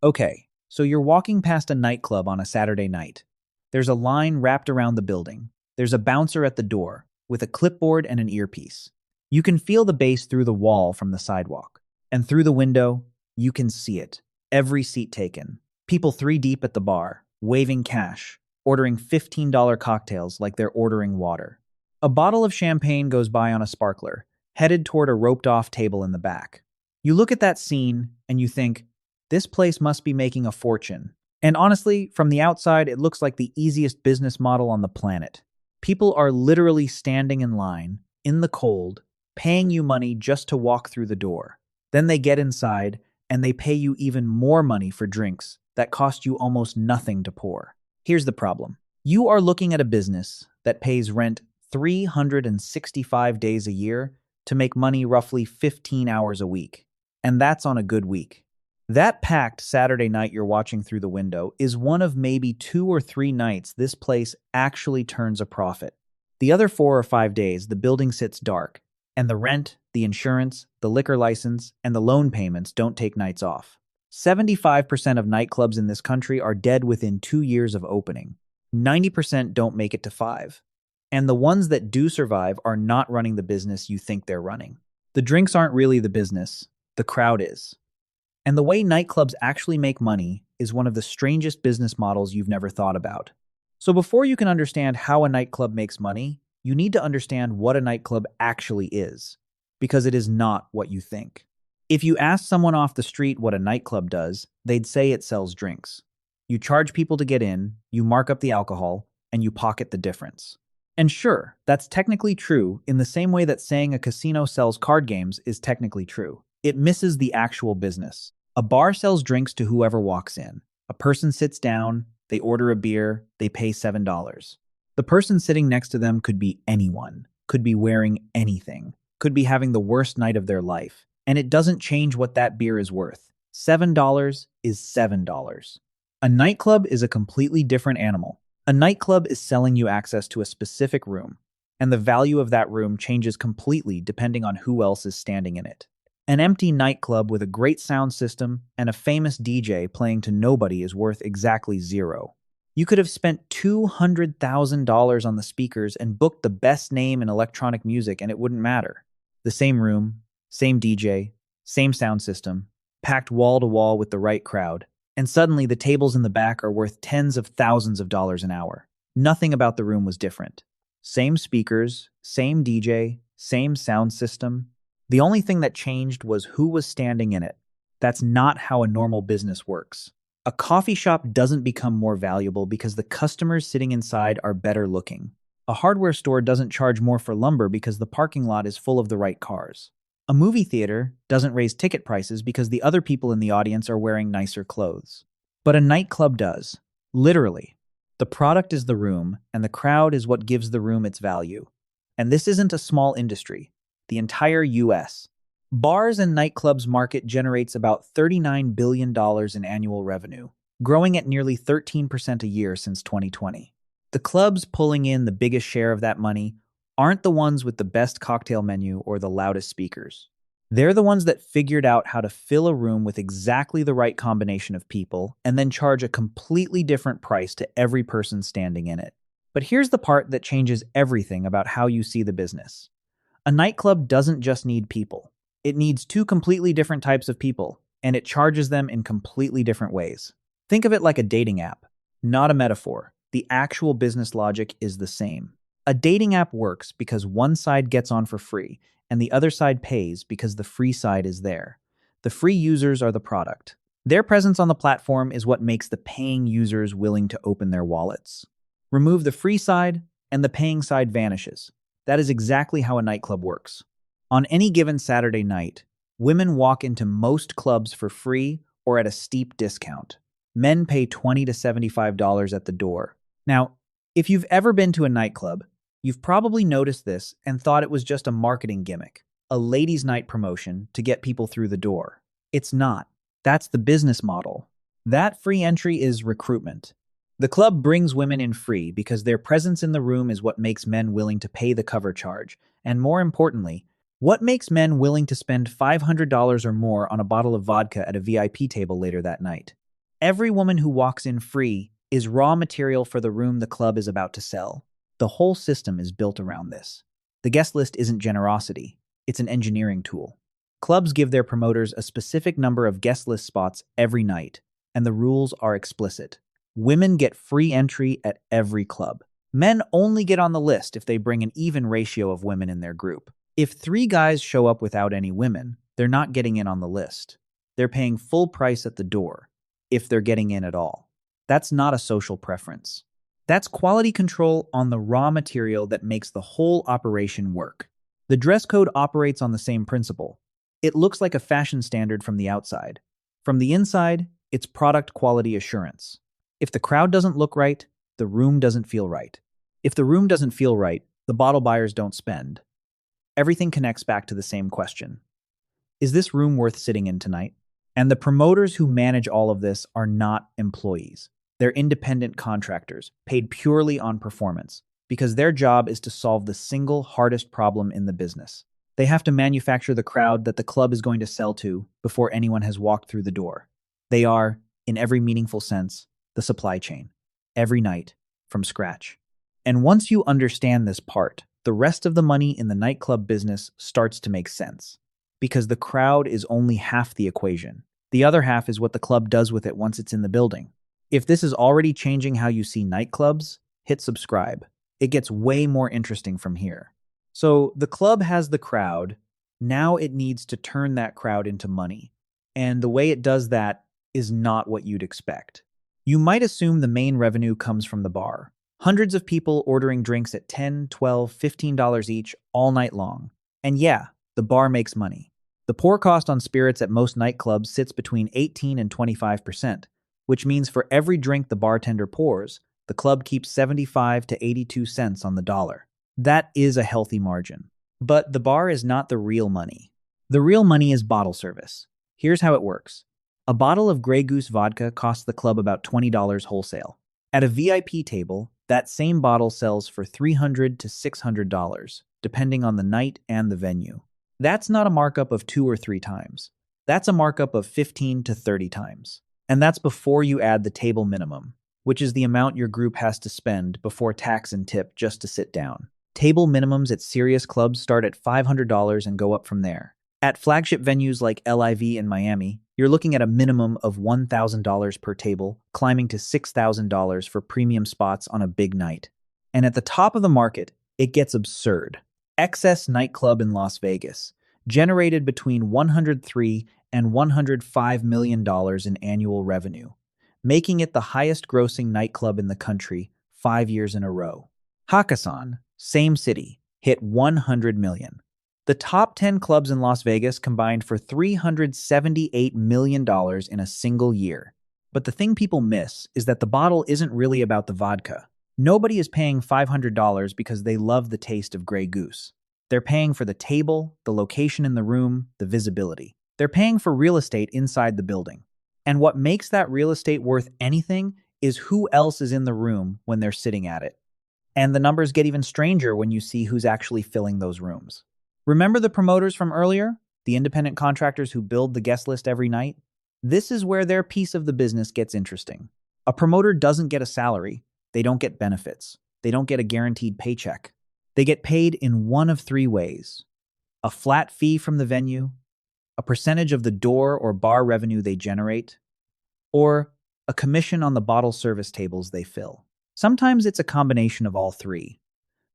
Okay, so you're walking past a nightclub on a Saturday night. There's a line wrapped around the building. There's a bouncer at the door with a clipboard and an earpiece. You can feel the bass through the wall from the sidewalk. And through the window, you can see it. Every seat taken. People three deep at the bar, waving cash, ordering $15 cocktails like they're ordering water. A bottle of champagne goes by on a sparkler, headed toward a roped off table in the back. You look at that scene and you think, this place must be making a fortune. And honestly, from the outside, it looks like the easiest business model on the planet. People are literally standing in line, in the cold, paying you money just to walk through the door. Then they get inside, and they pay you even more money for drinks that cost you almost nothing to pour. Here's the problem. You are looking at a business that pays rent 365 days a year to make money roughly 15 hours a week. And that's on a good week. That packed Saturday night you're watching through the window is one of maybe 2 or 3 nights this place actually turns a profit. The other 4 or 5 days, the building sits dark, and the rent, the insurance, the liquor license, and the loan payments don't take nights off. 75% of nightclubs in this country are dead within 2 years of opening. 90% don't make it to 5. And the ones that do survive are not running the business you think they're running. The drinks aren't really the business, the crowd is. And the way nightclubs actually make money is one of the strangest business models you've never thought about. So before you can understand how a nightclub makes money, you need to understand what a nightclub actually is, because it is not what you think. If you ask someone off the street what a nightclub does, they'd say it sells drinks. You charge people to get in, you mark up the alcohol, and you pocket the difference. And sure, that's technically true in the same way that saying a casino sells card games is technically true. It misses the actual business. A bar sells drinks to whoever walks in. A person sits down, they order a beer, they pay $7. The person sitting next to them could be anyone, could be wearing anything, could be having the worst night of their life, and it doesn't change what that beer is worth. $7 is $7. A nightclub is a completely different animal. A nightclub is selling you access to a specific room, and the value of that room changes completely depending on who else is standing in it. An empty nightclub with a great sound system and a famous DJ playing to nobody is worth exactly zero. You could have spent $200,000 on the speakers and booked the best name in electronic music and it wouldn't matter. The same room, same DJ, same sound system, packed wall to wall with the right crowd, and suddenly the tables in the back are worth tens of thousands of dollars an hour. Nothing about the room was different. Same speakers, same DJ, same sound system. The only thing that changed was who was standing in it. That's not how a normal business works. A coffee shop doesn't become more valuable because the customers sitting inside are better looking. A hardware store doesn't charge more for lumber because the parking lot is full of the right cars. A movie theater doesn't raise ticket prices because the other people in the audience are wearing nicer clothes. But a nightclub does. Literally. The product is the room, and the crowd is what gives the room its value. And this isn't a small industry. The entire US. Bars and nightclubs market generates about $39 billion in annual revenue, growing at nearly 13% a year since 2020. The clubs pulling in the biggest share of that money aren't the ones with the best cocktail menu or the loudest speakers. They're the ones that figured out how to fill a room with exactly the right combination of people and then charge a completely different price to every person standing in it. But here's the part that changes everything about how you see the business. A nightclub doesn't just need people. It needs 2 completely different types of people, and it charges them in completely different ways. Think of it like a dating app, not a metaphor. The actual business logic is the same. A dating app works because one side gets on for free, and the other side pays because the free side is there. The free users are the product. Their presence on the platform is what makes the paying users willing to open their wallets. Remove the free side, and the paying side vanishes. That is exactly how a nightclub works. On any given Saturday night, women walk into most clubs for free or at a steep discount. Men pay $20 to $75 at the door. Now, if you've ever been to a nightclub, you've probably noticed this and thought it was just a marketing gimmick, a ladies' night promotion to get people through the door. It's not. That's the business model. That free entry is recruitment. The club brings women in free because their presence in the room is what makes men willing to pay the cover charge, and more importantly, what makes men willing to spend $500 or more on a bottle of vodka at a VIP table later that night. Every woman who walks in free is raw material for the room the club is about to sell. The whole system is built around this. The guest list isn't generosity, it's an engineering tool. Clubs give their promoters a specific number of guest list spots every night, and the rules are explicit. Women get free entry at every club. Men only get on the list if they bring an even ratio of women in their group. If 3 guys show up without any women, they're not getting in on the list. They're paying full price at the door, if they're getting in at all. That's not a social preference. That's quality control on the raw material that makes the whole operation work. The dress code operates on the same principle. It looks like a fashion standard from the outside. From the inside, it's product quality assurance. If the crowd doesn't look right, the room doesn't feel right. If the room doesn't feel right, the bottle buyers don't spend. Everything connects back to the same question. Is this room worth sitting in tonight? And the promoters who manage all of this are not employees. They're independent contractors, paid purely on performance, because their job is to solve the single hardest problem in the business. They have to manufacture the crowd that the club is going to sell to before anyone has walked through the door. They are, in every meaningful sense, the supply chain, every night, from scratch. And once you understand this part, the rest of the money in the nightclub business starts to make sense. Because the crowd is only half the equation. The other half is what the club does with it once it's in the building. If this is already changing how you see nightclubs, hit subscribe. It gets way more interesting from here. So the club has the crowd. Now it needs to turn that crowd into money. And the way it does that is not what you'd expect. You might assume the main revenue comes from the bar. Hundreds of people ordering drinks at $10, $12, $15 each all night long. And yeah, the bar makes money. The pour cost on spirits at most nightclubs sits between 18 and 25%, which means for every drink the bartender pours, the club keeps 75 to 82 cents on the dollar. That is a healthy margin. But the bar is not the real money. The real money is bottle service. Here's how it works. A bottle of Grey Goose vodka costs the club about $20 wholesale. At a VIP table, that same bottle sells for $300 to $600, depending on the night and the venue. That's not a markup of 2 or 3 times. That's a markup of 15 to 30 times. And that's before you add the table minimum, which is the amount your group has to spend before tax and tip just to sit down. Table minimums at serious clubs start at $500 and go up from there. At flagship venues like LIV in Miami, you're looking at a minimum of $1,000 per table, climbing to $6,000 for premium spots on a big night. And at the top of the market, it gets absurd. Excess Nightclub in Las Vegas generated between $103 and $105 million in annual revenue, making it the highest-grossing nightclub in the country 5 years in a row. Hakkasan, same city, hit $100 million. The top 10 clubs in Las Vegas combined for $378 million in a single year. But the thing people miss is that the bottle isn't really about the vodka. Nobody is paying $500 because they love the taste of Grey Goose. They're paying for the table, the location in the room, the visibility. They're paying for real estate inside the building. And what makes that real estate worth anything is who else is in the room when they're sitting at it. And the numbers get even stranger when you see who's actually filling those rooms. Remember the promoters from earlier? The independent contractors who build the guest list every night? This is where their piece of the business gets interesting. A promoter doesn't get a salary. They don't get benefits. They don't get a guaranteed paycheck. They get paid in one of 3 ways. A flat fee from the venue, a percentage of the door or bar revenue they generate, or a commission on the bottle service tables they fill. Sometimes it's a combination of all 3,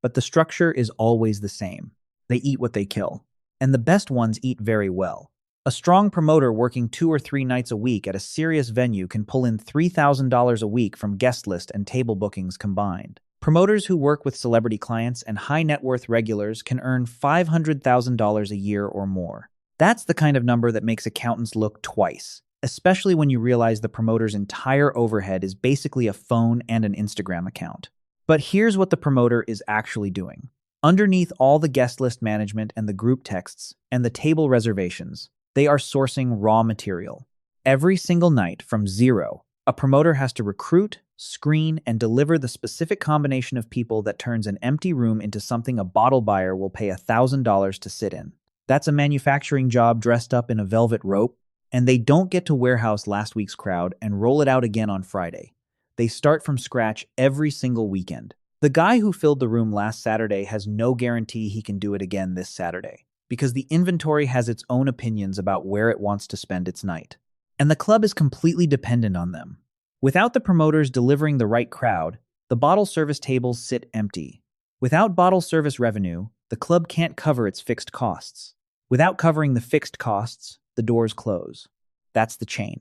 but the structure is always the same. They eat what they kill, and the best ones eat very well. A strong promoter working 2 or 3 nights a week at a serious venue can pull in $3,000 a week from guest list and table bookings combined. Promoters who work with celebrity clients and high-net-worth regulars can earn $500,000 a year or more. That's the kind of number that makes accountants look twice, especially when you realize the promoter's entire overhead is basically a phone and an Instagram account. But here's what the promoter is actually doing. Underneath all the guest list management and the group texts and the table reservations, they are sourcing raw material. Every single night from zero, a promoter has to recruit, screen, and deliver the specific combination of people that turns an empty room into something a bottle buyer will pay $1,000 to sit in. That's a manufacturing job dressed up in a velvet rope And they don't get to warehouse last week's crowd and roll it out again on Friday. They start from scratch every single weekend. The guy who filled the room last Saturday has no guarantee he can do it again this Saturday, because the inventory has its own opinions about where it wants to spend its night. And the club is completely dependent on them. Without the promoters delivering the right crowd, the bottle service tables sit empty. Without bottle service revenue, the club can't cover its fixed costs. Without covering the fixed costs, the doors close. That's the chain.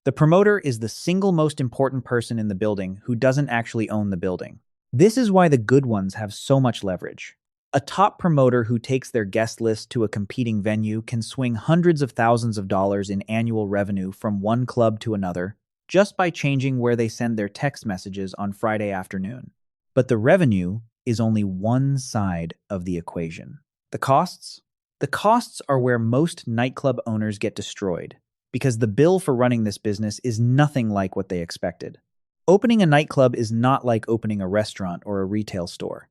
The promoter is the single most important person in the building who doesn't actually own the building. This is why the good ones have so much leverage. A top promoter who takes their guest list to a competing venue can swing hundreds of thousands of dollars in annual revenue from one club to another just by changing where they send their text messages on Friday afternoon. But the revenue is only one side of the equation. The costs? The costs are where most nightclub owners get destroyed, because the bill for running this business is nothing like what they expected. Opening a nightclub is not like opening a restaurant or a retail store.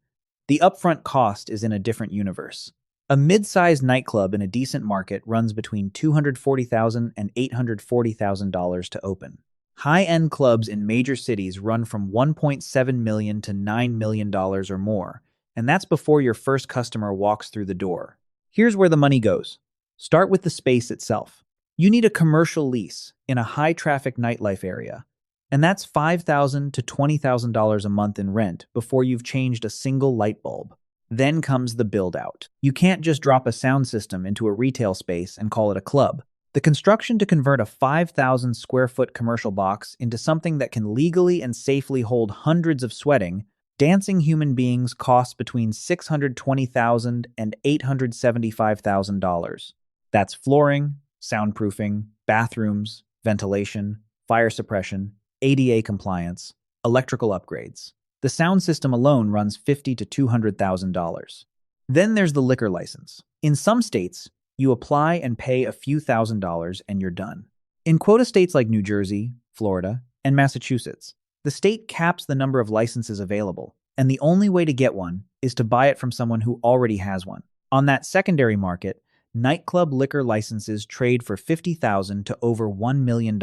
The upfront cost is in a different universe. A mid-sized nightclub in a decent market runs between $240,000 and $840,000 to open. High-end clubs in major cities run from $1.7 million to $9 million or more, and that's before your first customer walks through the door. Here's where the money goes. Start with the space itself. You need a commercial lease in a high-traffic nightlife area, and that's $5,000 to $20,000 a month in rent before you've changed a single light bulb. Then comes the build-out. You can't just drop a sound system into a retail space and call it a club. The construction to convert a 5,000 square foot commercial box into something that can legally and safely hold hundreds of sweating, dancing human beings costs between $620,000 and $875,000. That's flooring, soundproofing, bathrooms, ventilation, fire suppression, ADA compliance, electrical upgrades. The sound system alone runs $50,000 to $200,000. Then there's the liquor license. In some states, you apply and pay a few $1,000s and you're done. In quota states like New Jersey, Florida, and Massachusetts, the state caps the number of licenses available, and the only way to get one is to buy it from someone who already has one. On that secondary market, nightclub liquor licenses trade for $50,000 to over $1 million.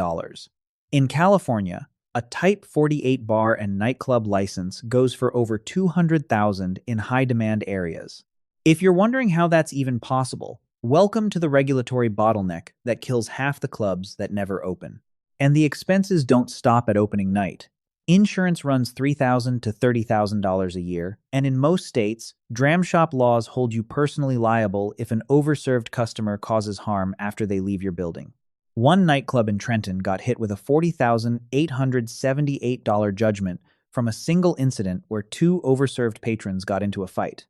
In California, a Type 48 bar and nightclub license goes for over $200,000 in high-demand areas. If you're wondering how that's even possible, welcome to the regulatory bottleneck that kills half the clubs that never open. And the expenses don't stop at opening night. Insurance runs $3,000 to $30,000 a year, and in most states, dram shop laws hold you personally liable if an overserved customer causes harm after they leave your building. One nightclub in Trenton got hit with a $40,878 judgment from a single incident where two overserved patrons got into a fight.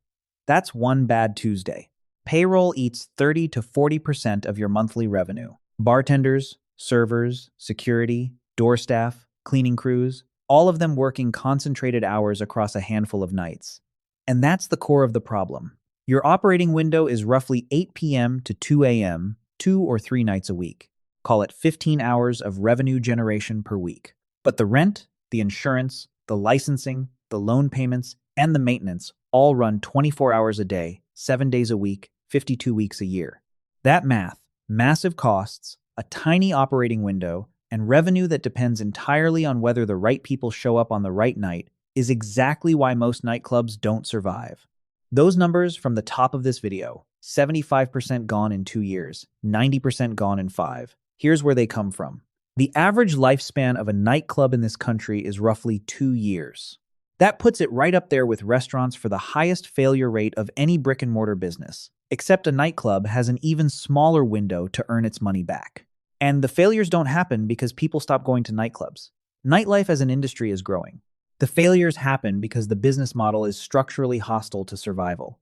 That's one bad Tuesday. Payroll eats 30 to 40% of your monthly revenue. Bartenders, servers, security, door staff, cleaning crews, all of them working concentrated hours across a handful of nights. And that's the core of the problem. Your operating window is roughly 8 p.m. to 2 a.m., 2 or 3 nights a week. Call it 15 hours of revenue generation per week. But the rent, the insurance, the licensing, the loan payments, and the maintenance all run 24 hours a day, 7 days a week, 52 weeks a year. That math, massive costs, a tiny operating window, and revenue that depends entirely on whether the right people show up on the right night is exactly why most nightclubs don't survive. Those numbers from the top of this video, 75% gone in 2 years, 90% gone in 5. Here's where they come from. The average lifespan of a nightclub in this country is roughly 2 years. That puts it right up there with restaurants for the highest failure rate of any brick-and-mortar business, except a nightclub has an even smaller window to earn its money back. And the failures don't happen because people stop going to nightclubs. Nightlife as an industry is growing. The failures happen because the business model is structurally hostile to survival.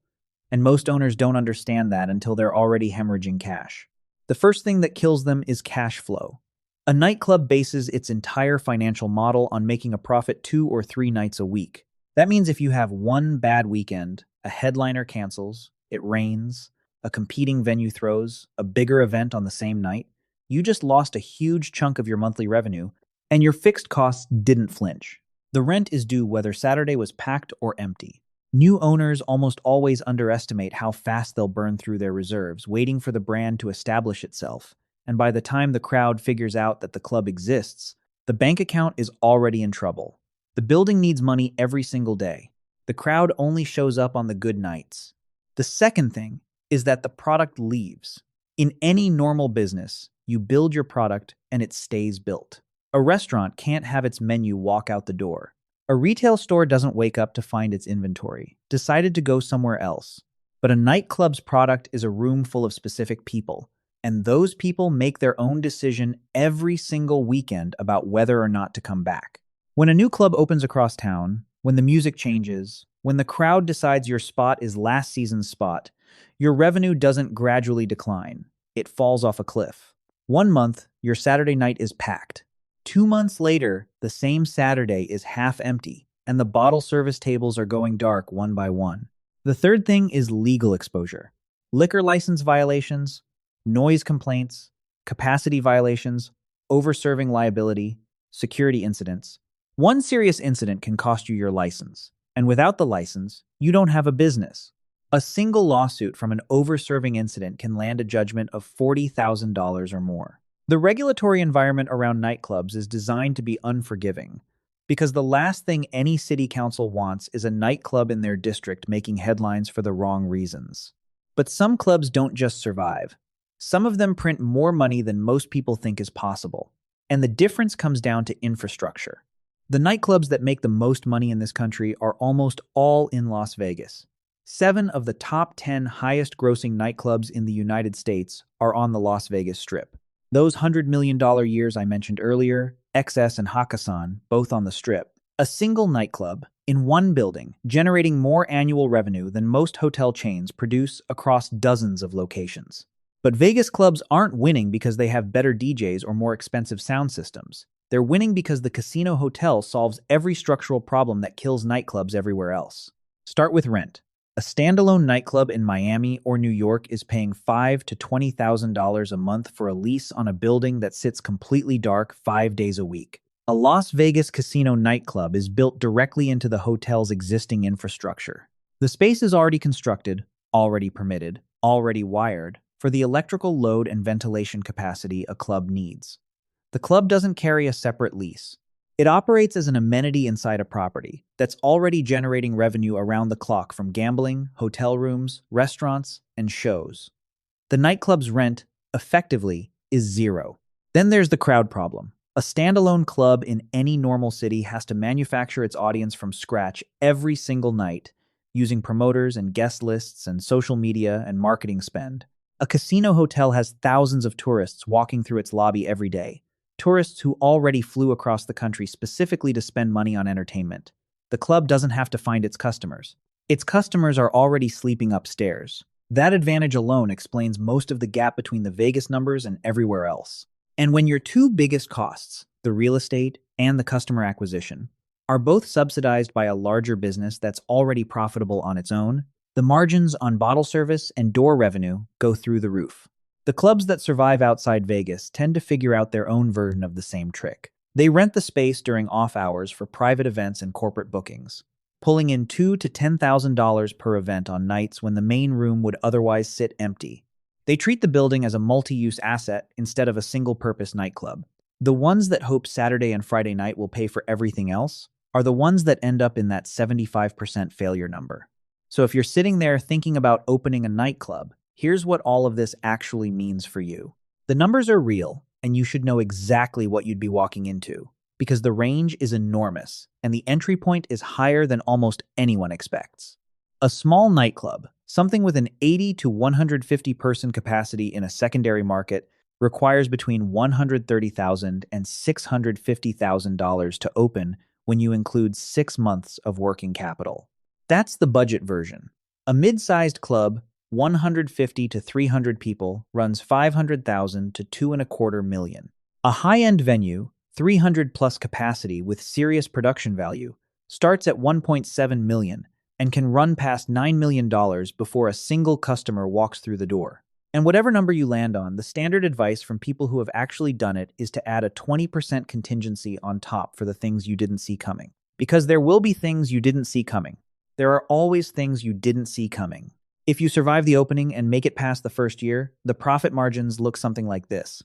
And most owners don't understand that until they're already hemorrhaging cash. The first thing that kills them is cash flow. A nightclub bases its entire financial model on making a profit 2 or 3 nights a week. That means if you have one bad weekend, a headliner cancels, it rains, a competing venue throws a bigger event on the same night, you just lost a huge chunk of your monthly revenue, and your fixed costs didn't flinch. The rent is due whether Saturday was packed or empty. New owners almost always underestimate how fast they'll burn through their reserves, waiting for the brand to establish itself, and by the time the crowd figures out that the club exists, the bank account is already in trouble. The building needs money every single day. The crowd only shows up on the good nights. The second thing is that the product leaves. In any normal business, you build your product and it stays built. A restaurant can't have its menu walk out the door. A retail store doesn't wake up to find its inventory, decided to go somewhere else. But a nightclub's product is a room full of specific people, and those people make their own decision every single weekend about whether or not to come back. When a new club opens across town, when the music changes, when the crowd decides your spot is last season's spot, your revenue doesn't gradually decline. It falls off a cliff. 1 month, your Saturday night is packed. 2 months later, the same Saturday is half empty, and the bottle service tables are going dark one by one. The third thing is legal exposure. Liquor license violations, noise complaints, capacity violations, over-serving liability, security incidents. One serious incident can cost you your license, and without the license, you don't have a business. A single lawsuit from an over-serving incident can land a judgment of $40,000 or more. The regulatory environment around nightclubs is designed to be unforgiving, because the last thing any city council wants is a nightclub in their district making headlines for the wrong reasons. But some clubs don't just survive. Some of them print more money than most people think is possible. And the difference comes down to infrastructure. The nightclubs that make the most money in this country are almost all in Las Vegas. 7 of the top 10 highest grossing nightclubs in the United States are on the Las Vegas Strip. Those $100 million years I mentioned earlier, XS and Hakkasan, both on the Strip. A single nightclub, in one building, generating more annual revenue than most hotel chains produce across dozens of locations. But Vegas clubs aren't winning because they have better DJs or more expensive sound systems. They're winning because the casino hotel solves every structural problem that kills nightclubs everywhere else. Start with rent. A standalone nightclub in Miami or New York is paying $5,000 to $20,000 a month for a lease on a building that sits completely dark 5 days a week. A Las Vegas casino nightclub is built directly into the hotel's existing infrastructure. The space is already constructed, already permitted, already wired for the electrical load and ventilation capacity a club needs. The club doesn't carry a separate lease. It operates as an amenity inside a property that's already generating revenue around the clock from gambling, hotel rooms, restaurants, and shows. The nightclub's rent, effectively, is zero. Then there's the crowd problem. A standalone club in any normal city has to manufacture its audience from scratch every single night, using promoters and guest lists and social media and marketing spend. A casino hotel has thousands of tourists walking through its lobby every day. Tourists who already flew across the country specifically to spend money on entertainment. The club doesn't have to find its customers. Its customers are already sleeping upstairs. That advantage alone explains most of the gap between the Vegas numbers and everywhere else. And when your two biggest costs, the real estate and the customer acquisition, are both subsidized by a larger business that's already profitable on its own, the margins on bottle service and door revenue go through the roof. The clubs that survive outside Vegas tend to figure out their own version of the same trick. They rent the space during off hours for private events and corporate bookings, pulling in $2,000 to $10,000 per event on nights when the main room would otherwise sit empty. They treat the building as a multi-use asset instead of a single-purpose nightclub. The ones that hope Saturday and Friday night will pay for everything else are the ones that end up in that 75% failure number. So if you're sitting there thinking about opening a nightclub, here's what all of this actually means for you. The numbers are real, and you should know exactly what you'd be walking into, because the range is enormous, and the entry point is higher than almost anyone expects. A small nightclub, something with an 80 to 150 person capacity in a secondary market, requires between $130,000 and $650,000 to open when you include 6 months of working capital. That's the budget version. A mid-sized club, 150 to 300 people, runs $500,000 to $2.25 million. A high-end venue, 300 plus capacity with serious production value, starts at $1.7 million and can run past $9 million before a single customer walks through the door. And whatever number you land on, the standard advice from people who have actually done it is to add a 20% contingency on top for the things you didn't see coming. Because there will be things you didn't see coming. There are always things you didn't see coming. If you survive the opening and make it past the first year, the profit margins look something like this.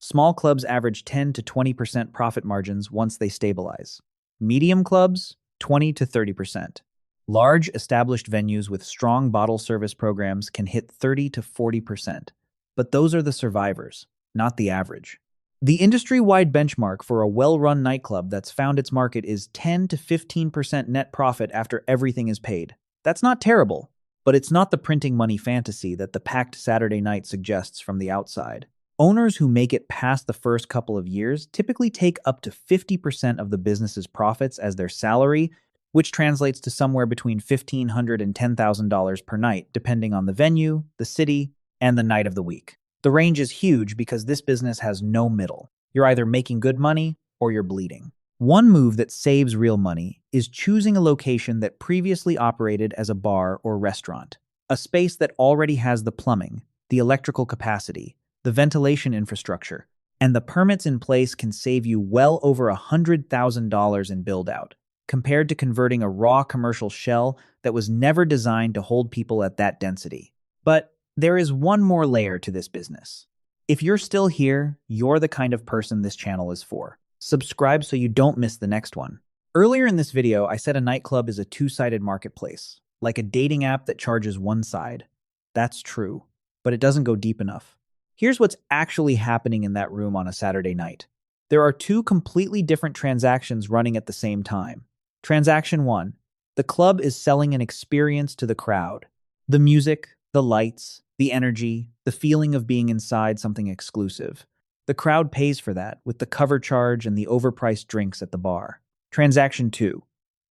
Small clubs average 10 to 20% profit margins once they stabilize. Medium clubs, 20 to 30%. Large, established venues with strong bottle service programs can hit 30 to 40%. But those are the survivors, not the average. The industry-wide benchmark for a well-run nightclub that's found its market is 10 to 15% net profit after everything is paid. That's not terrible, but it's not the printing money fantasy that the packed Saturday night suggests from the outside. Owners who make it past the first couple of years typically take up to 50% of the business's profits as their salary, which translates to somewhere between $1,500 and $10,000 per night, depending on the venue, the city, and the night of the week. The range is huge because this business has no middle. You're either making good money or you're bleeding. One move that saves real money is choosing a location that previously operated as a bar or restaurant, a space that already has the plumbing, the electrical capacity, the ventilation infrastructure, and the permits in place can save you well over $100,000 in build-out, compared to converting a raw commercial shell that was never designed to hold people at that density. But there is one more layer to this business. If you're still here, you're the kind of person this channel is for. Subscribe so you don't miss the next one. Earlier in this video, I said a nightclub is a two-sided marketplace, like a dating app that charges one side. That's true, but it doesn't go deep enough. Here's what's actually happening in that room on a Saturday night. There are two completely different transactions running at the same time. Transaction 1. The club is selling an experience to the crowd. The music, the lights, the energy, the feeling of being inside something exclusive. The crowd pays for that with the cover charge and the overpriced drinks at the bar. Transaction 2.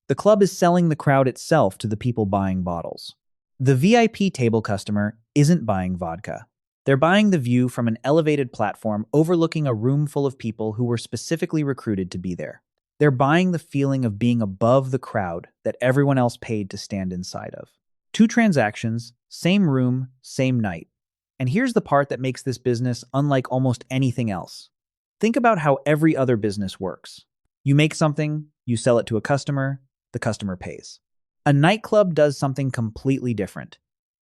The club is selling the crowd itself to the people buying bottles. The VIP table customer isn't buying vodka. They're buying the view from an elevated platform overlooking a room full of people who were specifically recruited to be there. They're buying the feeling of being above the crowd that everyone else paid to stand inside of. Two transactions, same room, same night. And here's the part that makes this business unlike almost anything else. Think about how every other business works. You make something, you sell it to a customer, the customer pays. A nightclub does something completely different.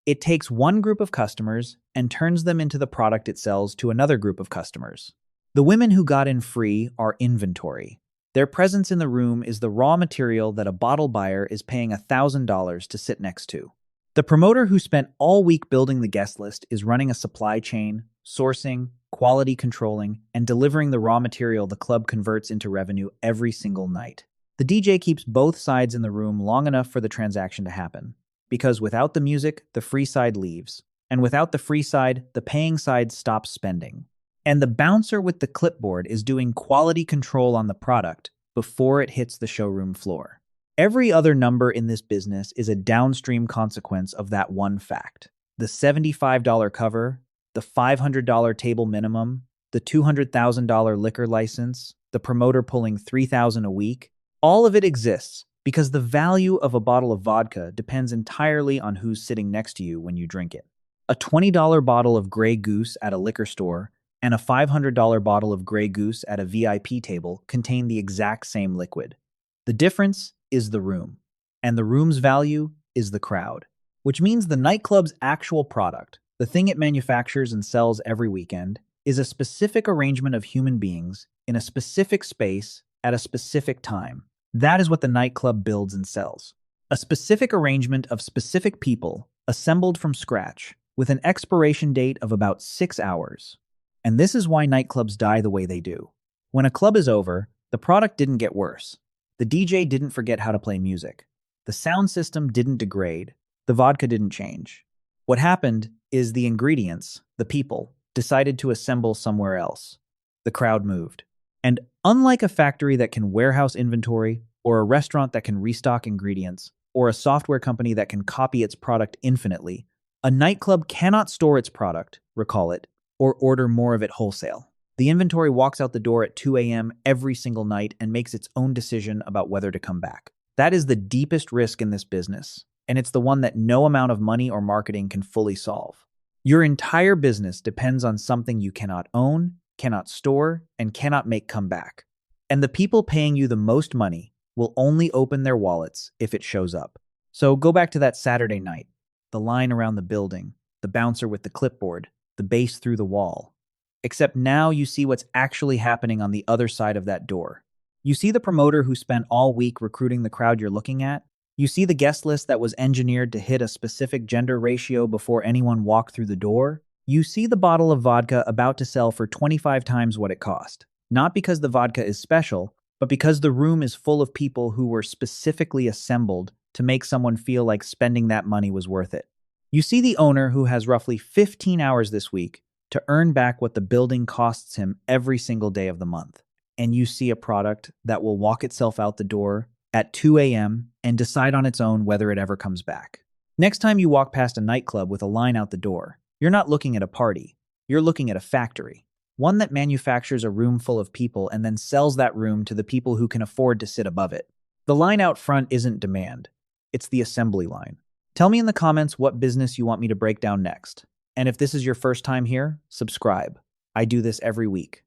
It takes one group of customers and turns them into the product it sells to another group of customers. The women who got in free are inventory. Their presence in the room is the raw material that a bottle buyer is paying $1,000 to sit next to. The promoter who spent all week building the guest list is running a supply chain, sourcing, quality controlling, and delivering the raw material the club converts into revenue every single night. The DJ keeps both sides in the room long enough for the transaction to happen, because without the music, the free side leaves, and without the free side, the paying side stops spending. And the bouncer with the clipboard is doing quality control on the product before it hits the showroom floor. Every other number in this business is a downstream consequence of that one fact. The $75 cover, the $500 table minimum, the $200,000 liquor license, the promoter pulling $3,000 a week, all of it exists because the value of a bottle of vodka depends entirely on who's sitting next to you when you drink it. A $20 bottle of Grey Goose at a liquor store and a $500 bottle of Grey Goose at a VIP table contain the exact same liquid. The difference is the room, and the room's value is the crowd, which means the nightclub's actual product, the thing it manufactures and sells every weekend, is a specific arrangement of human beings in a specific space at a specific time. That is what the nightclub builds and sells. A specific arrangement of specific people assembled from scratch with an expiration date of about 6 hours. And this is why nightclubs die the way they do. When a club is over, the product didn't get worse. The DJ didn't forget how to play music. The sound system didn't degrade. The vodka didn't change. What happened is the ingredients, the people, decided to assemble somewhere else. The crowd moved. And unlike a factory that can warehouse inventory, or a restaurant that can restock ingredients, or a software company that can copy its product infinitely, a nightclub cannot store its product, recall it, or order more of it wholesale. The inventory walks out the door at 2 a.m. every single night and makes its own decision about whether to come back. That is the deepest risk in this business, and it's the one that no amount of money or marketing can fully solve. Your entire business depends on something you cannot own, cannot store, and cannot make come back. And the people paying you the most money will only open their wallets if it shows up. So go back to that Saturday night, the line around the building, the bouncer with the clipboard, the bass through the wall. Except now you see what's actually happening on the other side of that door. You see the promoter who spent all week recruiting the crowd you're looking at. You see the guest list that was engineered to hit a specific gender ratio before anyone walked through the door. You see the bottle of vodka about to sell for 25 times what it cost. Not because the vodka is special, but because the room is full of people who were specifically assembled to make someone feel like spending that money was worth it. You see the owner who has roughly 15 hours this week to earn back what the building costs him every single day of the month. And you see a product that will walk itself out the door at 2 a.m. and decide on its own whether it ever comes back. Next time you walk past a nightclub with a line out the door, you're not looking at a party, you're looking at a factory. One that manufactures a room full of people and then sells that room to the people who can afford to sit above it. The line out front isn't demand, it's the assembly line. Tell me in the comments what business you want me to break down next. And if this is your first time here, subscribe. I do this every week.